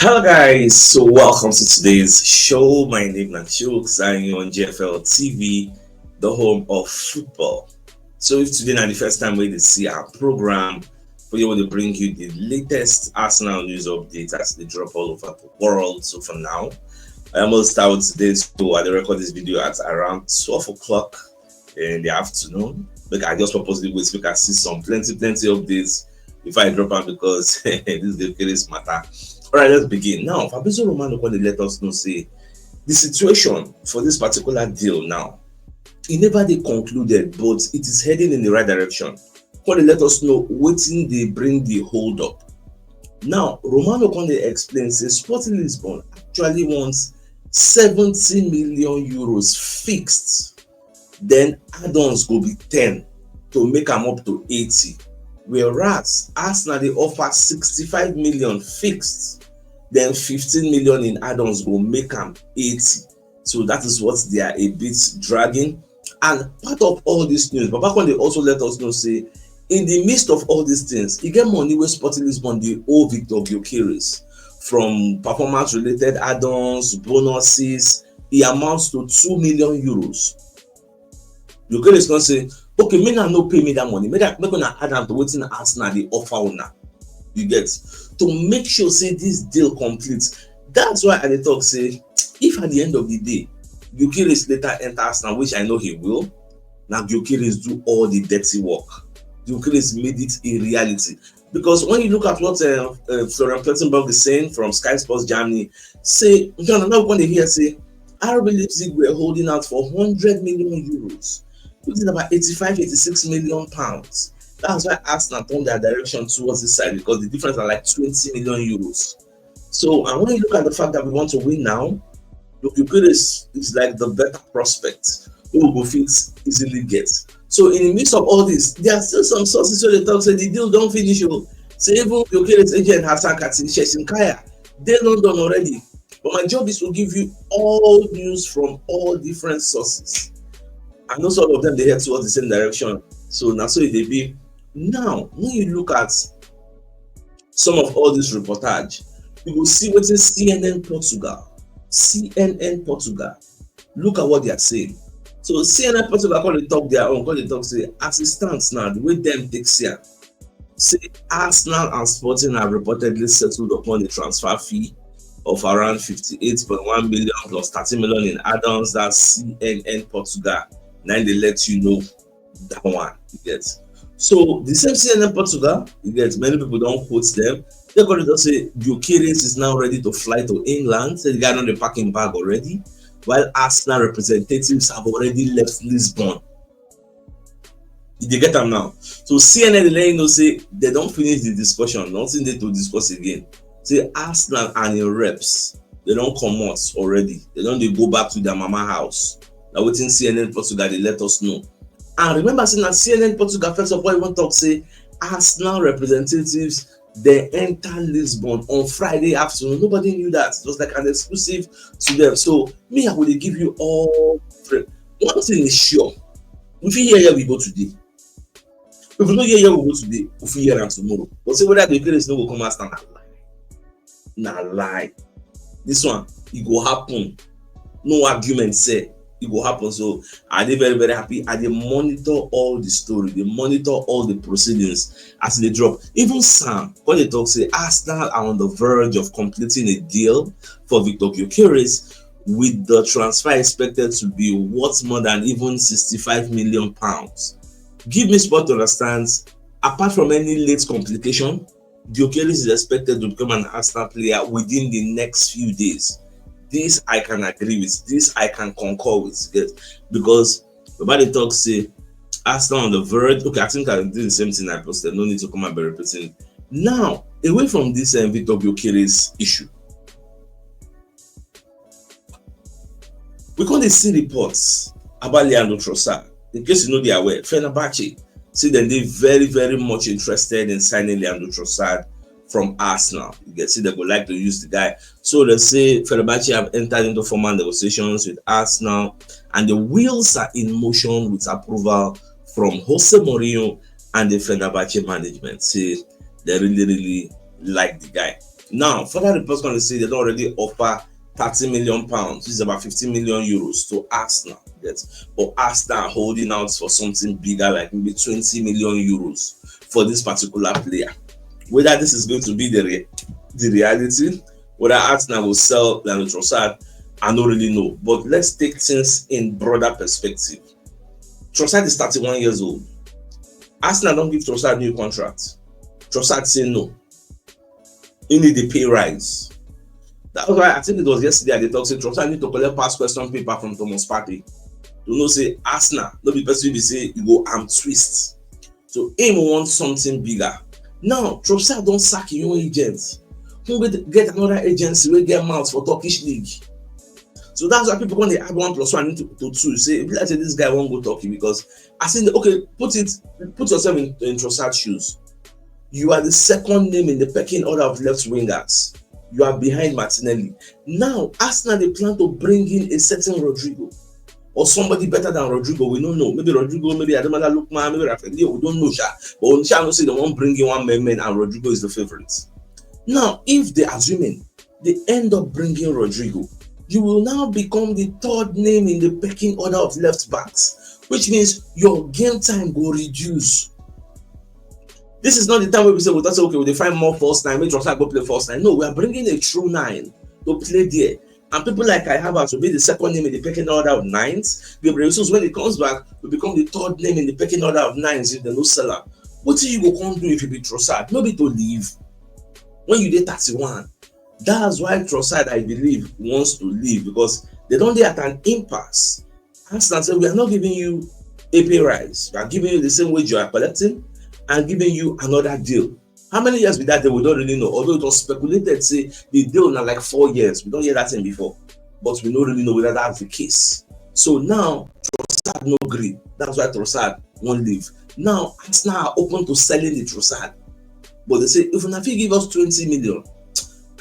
Hello guys, so welcome to today's show. My name is CHUKS. I'm on GFL TV, the home of football. So if today is the first time we see our program, we want to bring you the latest Arsenal news updates as they drop all over the world. So for now, I almost start with today's show. I record this video at around 12 o'clock in the afternoon. But I just purposely wait so we can see some plenty updates before I drop out because this Gyökeres matter. All right, let's begin. Now, Fabrizio Romano going to let us know, say, the situation for this particular deal now, it never they concluded, but it is heading in the right direction. Going to let us know waiting they bring the hold up. Now, Romano going to explain, say, Sporting Lisbon actually wants 70 million euros fixed. Then add-ons go be 10 to make them up to 80. Whereas Arsenal they offer 65 million fixed, then 15 million in add-ons will make them 80. So that is what they are a bit dragging. And part of all this news, but back when they also let us know, say, in the midst of all these things, you get money where Sporting Lisbon they owe Viktor Gyökeres from performance-related add-ons, bonuses. It amounts to 2 million euros. Gyökeres can say, okay, me now no pay me that money. Me gonna add them to waiting Arsenal the offer owner. You get to make sure say this deal completes. That's why I dey talk say if at the end of the day Gyökeres later enter Arsenal, which I know he will, now Gyökeres do all the dirty work. Gyökeres made it a reality. Because when you look at what Florian Plettenberg is saying from Sky Sports Germany, say, John, I'm not going to hear say, RB Leipzig were holding out for 100 million euros, which is about 86 million pounds. That's why Arsenal turned their direction towards this side because the difference are like 20 million euros. So, and when you look at the fact that we want to win now, look, Gyökeres is like the better prospect who will fit easily get. So, in the midst of all this, there are still some sources where they talk say the deal don't finish. Say even Gyökeres agent Hassan Kaya, they're not done already. But my job is to give you all news from all different sources. And not all of them they head towards the same direction. So now so they be. Now, when you look at some of all this reportage, you will see what is CNN Portugal. Look at what they are saying. So CNN Portugal call they talk their own, call they talk say as it stands now, the way them takes here. Say Arsenal and Sporting have reportedly settled upon a transfer fee of around 58.1 million plus 30 million in add-ons. That's CNN Portugal. Now they let you know that one. You get. So the same CNN Portugal, you get, many people don't quote them. They're going to say Gyökeres is now ready to fly to England. So the guy on the packing bag already, while Arsenal representatives have already left Lisbon. They get them now. So CNN they let you know say they don't finish the discussion, nothing they to discuss again. Say Arsenal and your reps, they don't come out already. They don't they go back to their mama house. Now waiting CNN Portugal, they let us know. And remember saying that CNN Portugal first of all even talk say Arsenal representatives they enter Lisbon on Friday afternoon. Nobody knew that. It was like an exclusive to them. So me, I will give you all one thing is sure. If you hear we go today. If you don't hear we go today, if you hear tomorrow. But say whether the Gyökeres no go come Arsenal na lie. This one it go happen. No argument say it will happen. So are they very happy? And they monitor all the story, they monitor all the proceedings as they drop. Even Sam, when they talk, say Arsenal are on the verge of completing a deal for Viktor Gyökeres with the transfer expected to be worth more than even 65 million pounds. Give me spot to understand. Apart from any late complication, Gyökeres is expected to become an Arsenal player within the next few days. This I can agree with. This I can concur with. Because nobody talks say Arsenal on the verge. Okay, I think I did the same thing I posted. No need to come and be repeating. Now, away from this Viktor Gyökeres issue, we can't see reports about Leandro Trossard. In case you know they are aware, Fenerbahce say that they're very much interested in signing Leandro Trossard from Arsenal. You can see they would like to use the guy. So let's say Fenerbahce have entered into formal negotiations with Arsenal, and the wheels are in motion with approval from Jose Mourinho and the Fenerbahce management. See, they really like the guy. Now, further reports going to say they don't already offer 30 million pounds, which is about 50 million euros to Arsenal. Yes, but Arsenal are holding out for something bigger, like maybe 20 million euros for this particular player. Whether this is going to be the reality, whether Arsenal will sell Leandro Trossard, I don't really know. But let's take things in broader perspective. Trossard is 31 years old. Arsenal don't give Trossard a new contract. Trossard say no. He need the pay rise. That's why I think it was yesterday at the talk, say Trossard need to collect past question paper from Thomas Partey. To know say Arsenal, no be person will say you go arm twist. So him wants something bigger. Now Trossard don't sack your own agent. Who will get another agency will get mouth for Turkish league. So that's why people when they add 1 + 1 into 2 say, let's say this guy won't go Turkey, because I think okay, put yourself in Trossard's shoes. You are the second name in the pecking order of left wingers. You are behind Martinelli. Now Arsenal they plan to bring in a certain Rodrygo or somebody better than Rodrygo. We don't know. Maybe Rodrygo, maybe Adamada Lukman, maybe Rafael Leao. We don't know, sha. But on Sha, say they won't bring in one man and Rodrygo is the favorite. Now, if they assuming they end up bringing Rodrygo, you will now become the third name in the pecking order of left backs, which means your game time will reduce. This is not the time where we say, well, that's okay, we'll find more false nine, make Trossard go play false nine. No, we are bringing a true 9 to play there. And people like I have to be the second name in the pecking order of 9s. Gabriel Jesus, when he comes back, will become the third name in the pecking order of 9s if they no sell out. What do you go come do if you be Trossard? Nobody to leave. When you did 31, that's why Trossard, I believe, wants to leave, because they don't get at an impasse. Arsenal said, we are not giving you a pay rise. We are giving you the same wage you are collecting and giving you another deal. How many years with that deal? We don't really know. Although it was speculated, say the deal now like 4 years. We don't hear that thing before, but we don't really know whether that's the case. So now Trossard no agree. That's why Trossard won't leave. Now Arsenal are open to selling the Trossard, but they say if you give us 20 million,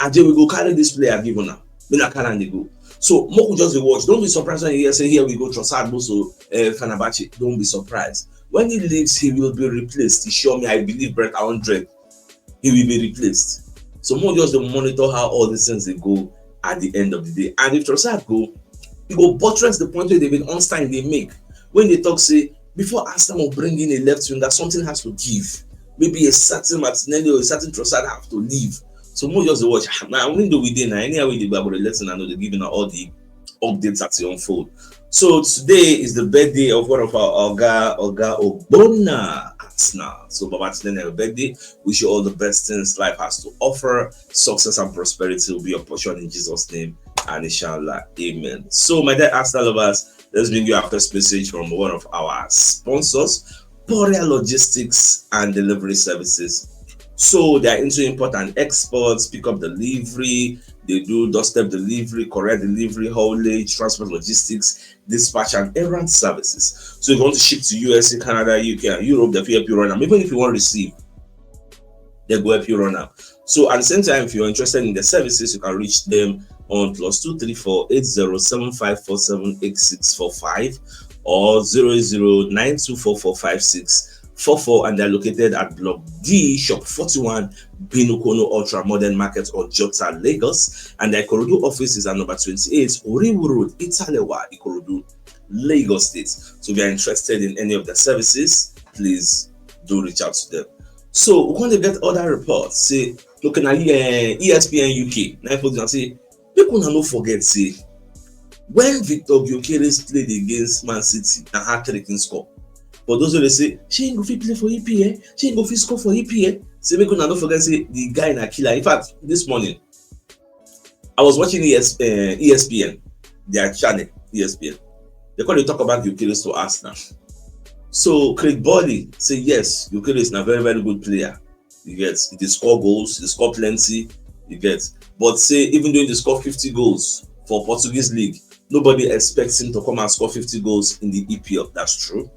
and then we go carry this player give now. We not carry and they go. So more just watch. Don't be surprised when you hear say here we go Trossard also Fenerbahce. Don't be surprised. When he leaves, he will be replaced. He show me, I believe, Brett 100. He will be replaced. So more just to monitor how all these things they go at the end of the day. And if Trossard go, he go buttress the point where David Ornstein they make when they talk say before Arsenal bring in a left winger, something has to give. Maybe a certain Martinelli or a certain Trossard have to leave. So more just watch. Now window within anyway they go about the lesson. I know they're giving out all the updates as they unfold. So today is the birthday of one of our Oga Ogbonna Arsenal. So Baba, today your birthday. Wish you all the best things life has to offer. Success and prosperity will be your portion in Jesus' name, and inshallah, amen. So my dear Arsenal lovers, let's bring you our first message from one of our sponsors, Poria Logistics and Delivery Services. So they are into import and exports, pick up delivery, they do doorstep delivery, courier delivery, haulage, transport logistics, dispatch and errand services. So if you want to ship to USA, Canada, UK, and Europe, they'll help you run them. Even if you want to receive, they'll go help you run them. So at the same time, if you're interested in the services, you can reach them on +234 807547 8645 or 00924456444, and they're located at Block D, Shop 41, Binukono Ultra Modern Market or Jota, Lagos. And their Ikorodu office is at number 28, Oriwu Road, Italewa, Ikorodu, Lagos State. So if you're interested in any of their services, please do reach out to them. So we're going to get other reports, say, looking at ESPN UK. Now, people say, people don't forget, say, when Viktor Gyökeres played against Man City and had hat-trick score, but those who they say, she ain't go fit play for EPA, she ain't go fit score for EPA. Say, make don't forget, say, the guy in a killer. In fact, this morning, I was watching ESPN, their channel, ESPN. They call it talk about Gyökeres to Arsenal. So, Craig Body say, yes, Gyökeres is a very, very good player. You get, he score goals, he score plenty, you get. But say, even though he score 50 goals for Portuguese League, nobody expects him to come and score 50 goals in the EPL. That's true.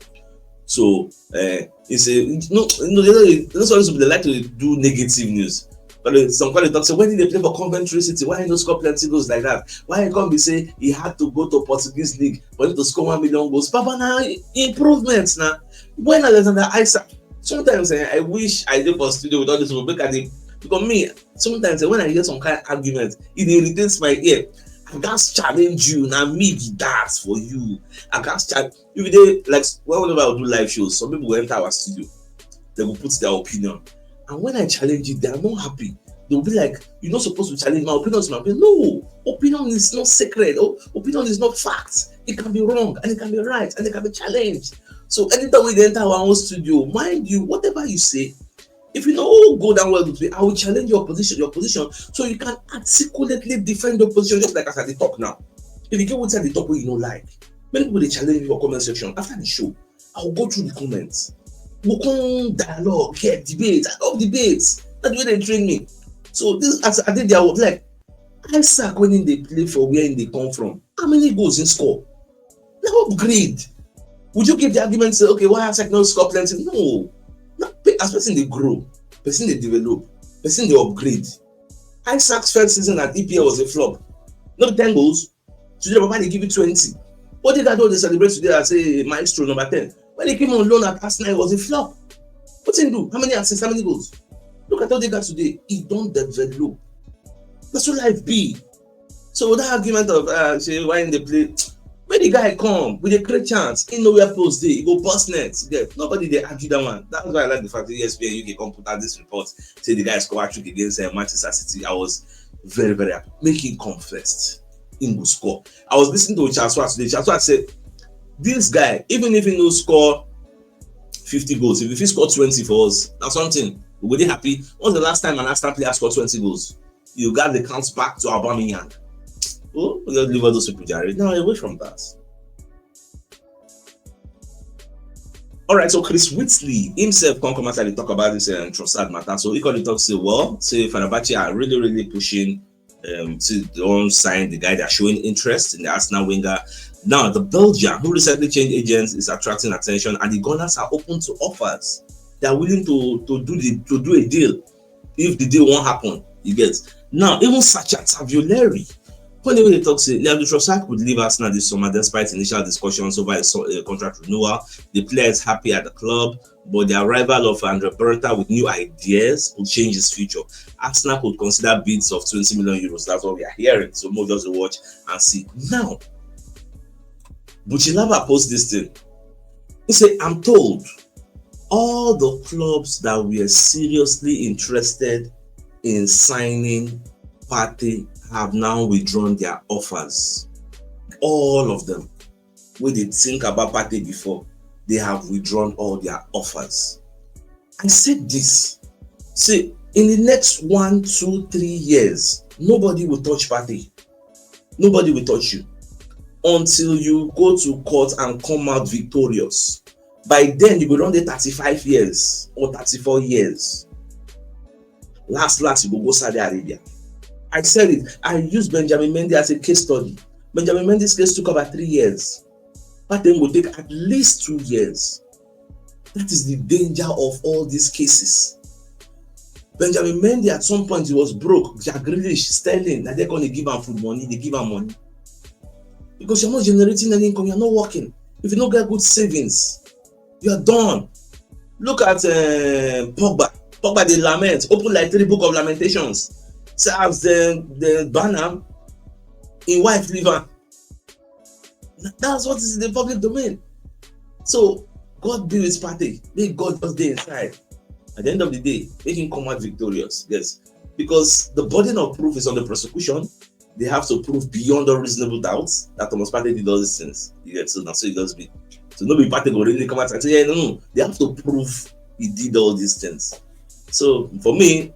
So it's a no. They like to do negative news. But some kind of talk say, when did they play for Coventry City? Why he no score plenty goals like that? Why he can't be say he had to go to Portuguese League for him to score 1 million goals? Papa, now improvements now. When Alexander Isaac, sometimes I wish I did for studio with all this people. Look at Because me, sometimes when I hear some kind of argument, it irritates my ear. I can't challenge you. Now me be that for you. I can't challenge. If they like whenever I do live shows, some people will enter our studio, they will put their opinion. And when I challenge it, they are not happy. They will be like, you're not supposed to challenge my opinion. Is my opinion. No, opinion is not sacred. Opinion is not fact. It can be wrong and it can be right and it can be challenged. So anytime we enter our own studio, mind you, whatever you say, if you know go down well with me, I will challenge your position, so you can articulately defend your position, just like as I talk now. If you go inside the talk where you don't like, many people they challenge your comment section. After the show, I will go through the comments. We'll come dialogue, get debate. I love debates. That's the way they train me. So this as I did their work, like Isaac when they play for where they come from, how many goals in score? Now upgrade. Would you give the argument say, okay, why Isaac not score plenty? No. As person they grow, person they develop, person they upgrade. Isaac's first season at EPL was a flop. Not 10 goals. Today, Papa, they give you 20. What did I do? They celebrate today as a maestro number 10. When he came on loan at Arsenal, it was a flop. What did he do? How many assists? How many goals? Look at what they got today. He don't develop. That's what life be. So that argument of say why in the play, when the guy come with a great chance, in nowhere post day, he go bust net. Nobody they argue that one. That's why I like the fact that ESPN UK come put out this report, say the guy scored hat-trick against Manchester City. I was very, very happy. Make him come first. He will score. I was listening to Chatswa today. Chatswa said, this guy, even if he no score 50 goals, if he score 20 for us, that's something. We're really happy. When's the last time an Arsenal player scored 20 goals? You got the counts back to Aubameyang. Oh, we just leave all those people, Jared. Now away from that. All right, so Chris Whitley himself come after they talk about this Trossard matter. So he called talk say, well, say Fenerbahce are really pushing to don't sign the guy. They're showing interest in the Arsenal winger. Now the Belgian who recently changed agents is attracting attention, and the Gunners are open to offers. They are willing to do a deal if the deal won't happen. You get now even such as Savioleri. When they talk, say Leandro Trossard could leave Arsenal this summer despite initial discussions over a contract renewal. The player is happy at the club, but the arrival of Andre Berta with new ideas could change his future. Arsenal could consider bids of 20 million euros. That's what we are hearing. So more just watch and see. Now, Buchilava posts this thing. He said, I'm told all the clubs that were seriously interested in signing Partey have now withdrawn their offers. All of them. When they think about Partey before, they have withdrawn all their offers. I said this. Say, in the next 1, 2, 3 years, nobody will touch Partey. Nobody will touch you until you go to court and come out victorious. By then, you will run the 35 years or 34 years. Last, you will go Saudi Arabia. I said it. I used Benjamin Mendy as a case study. Benjamin Mendy's case took about 3 years. But then will take at least 2 years. That is the danger of all these cases. Benjamin Mendy at some point he was broke. Jack Grealish, Sterling, that they're going to give him food money. They give him money. Because you're not generating any income, you're not working. If you don't get good savings, you're done. Look at Pogba. Pogba, they lament. Open like 3 book of lamentations. Serves the banner in wife liver. That's what is in the public domain. So God be with Partey. Make God just stay inside. At the end of the day, make him come out victorious. Yes. Because the burden of proof is on the prosecution. They have to prove beyond all reasonable doubts that Thomas Partey did all these things. Yeah, so that's what it does be. So nobody Partey will really come out and say, yeah, no. They have to prove he did all these things. So for me,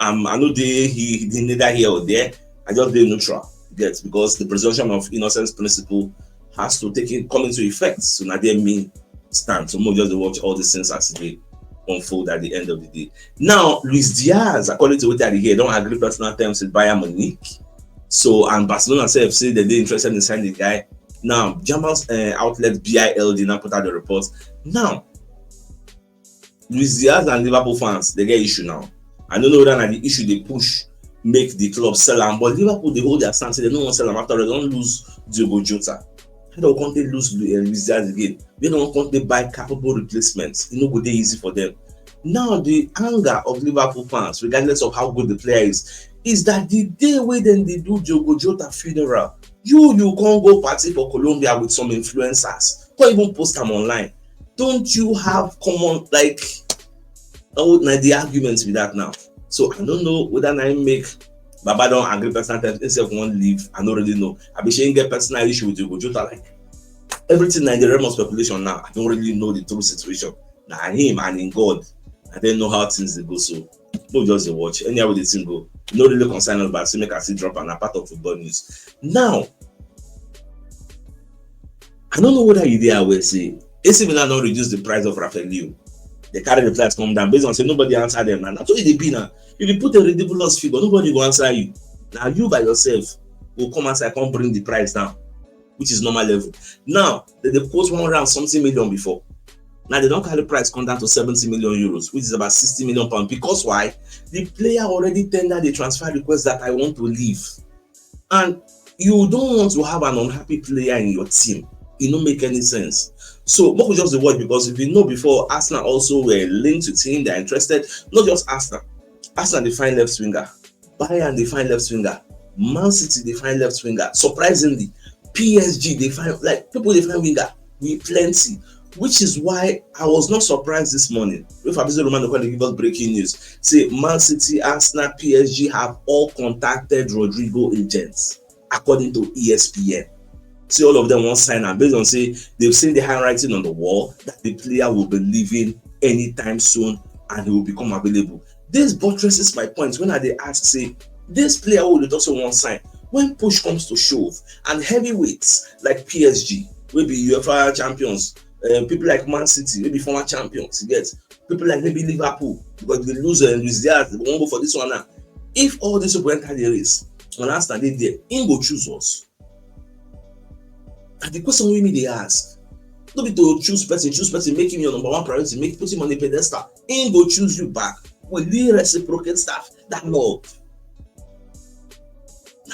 I know he did neither here or there. I just did neutral. Yes, because the presumption of innocence principle has to come into effect. So now they mean stand. So more just watch all these things as they unfold at the end of the day. Now, Luis Diaz, according to what I hear, don't agree personal terms with Bayern Munich. So, and Barcelona said that they're interested in signing the guy. Now, Jamal's outlet BIL did not put out the report. Now, Luis Diaz and Liverpool fans, they get issue now. I don't know whether the issue they push make the club sell him, but Liverpool they hold their stance. They don't want to sell him after they don't lose Diogo Jota. They don't want to lose Luis Diaz again. They don't want to buy capable replacements. It no go dey easy for them. Now the anger of Liverpool fans, regardless of how good the player is that the day when then they do Diogo Jota funeral, you can't go party for Colombia with some influencers, can't even post them online. Don't you have common like the arguments with that now? So I don't know whether I make Baba don't agree personal terms instead won't leave. I don't really know. I be saying get personal issue with Diogo Jota, like everything in the realm of speculation now. I don't really know the true situation. Now him and in God, I don't know how things they go. So don't just watch anyhow the thing go. No really concern about so make I see drop and a part of football news. Now I don't know whether you there will say AC Milan don't reduce the price of Rafael Leao. They carry the price come down based on say nobody answer them. And that's what they be now. If you put a ridiculous figure, nobody will answer you. Now you by yourself will come and come bring the price down, which is normal level. Now they quote 100 something million before. Now they don't carry the price come down to 70 million euros, which is about 60 million pounds. Because why? The player already tendered the transfer request that I want to leave. And you don't want to have an unhappy player in your team. It don't make any sense. So what was just the word, because if you know before, Arsenal also were linked to team, they're interested. Not just Arsenal. Arsenal they find left winger. Bayern they find left winger. Man City they find left winger. Surprisingly, PSG they find like people they find winger. We plenty. Which is why I was not surprised this morning. If Fabrizio Romano going to give us breaking news, say Man City, Arsenal, PSG have all contacted Rodrygo agents, according to ESPN. See, all of them won't sign, and based on say they've seen the handwriting on the wall that the player will be leaving anytime soon and he will become available. This buttresses my point when they ask, say, this player will also won't sign. When push comes to shove, and heavyweights like PSG, will be UEFA champions, people like Man City, maybe former champions, you get people like maybe Liverpool, because they lose and Diaz, they won't go for this one now. If all these people enter the race, when I stand there, he go choose us. And the question we they ask, don't be to choose person, make him your number one priority, put him on the pedestal. He go choose you back. Will he reciprocate stuff? That love.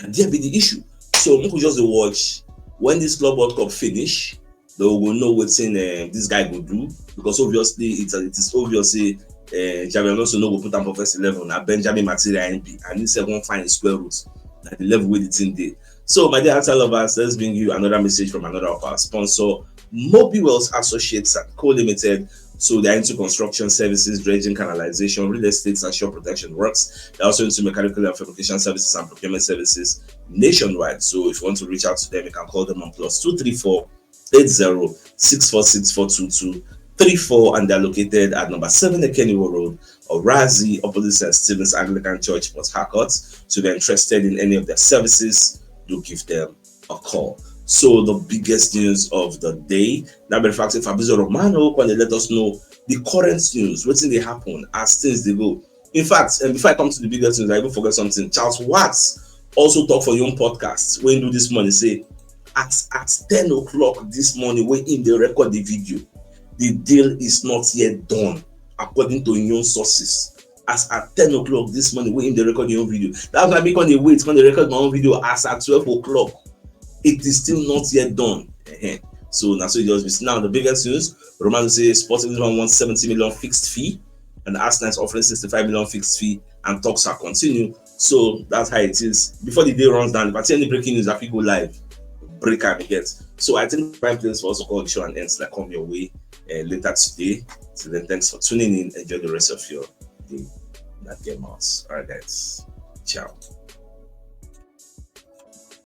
And there be the issue. So we could just watch when this Club World Cup finish. They will know what's in this guy will do, because obviously it is obviously Javier Alonso no go put on for first 11 now Benjamin Material NP and this won't find square roots at the level with the team day. So my dear Arsenal lovers, let's bring you another message from another of our sponsor, Mobilewells Associates and Co Limited. So they're into construction services, dredging, canalization, real estate, and shore protection works. They're also into mechanical and fabrication services and procurement services nationwide. So if you want to reach out to them, you can call them on +234 80642234, and they're located at number 7 Ekeniwo Road, Orazi, opposite St. Stephen's Anglican Church, Port Harcourt. So if you're interested in any of their services, do give them a call. So the biggest news of the day, that matter of fact, Fabrizio Romano when they let us know the current news, what's in they happen as things they go. In fact, and before I come to the biggest news, I even forget something. Charles Watts also talk for Young Podcasts when do this morning say at 10 o'clock this morning when in the record the video, the deal is not yet done according to Young sources. As at 10 o'clock this morning when in the record your own video. That's why I make on the wait when they record my own video as at 12 o'clock. It is still not yet done. So now so it just now the biggest news. Romano says Sporting Lisbon wants 70 million fixed fee, and Arsenal is offering 65 million fixed fee, and talks are continue. So that's how it is. Before the day runs down, if I see any breaking news, I will go live. Break and get. So I think prime place for us to call the show and ends like come your way later today. So then thanks for tuning in. Enjoy the rest of your day. Not get mouse. Alright guys. Ciao.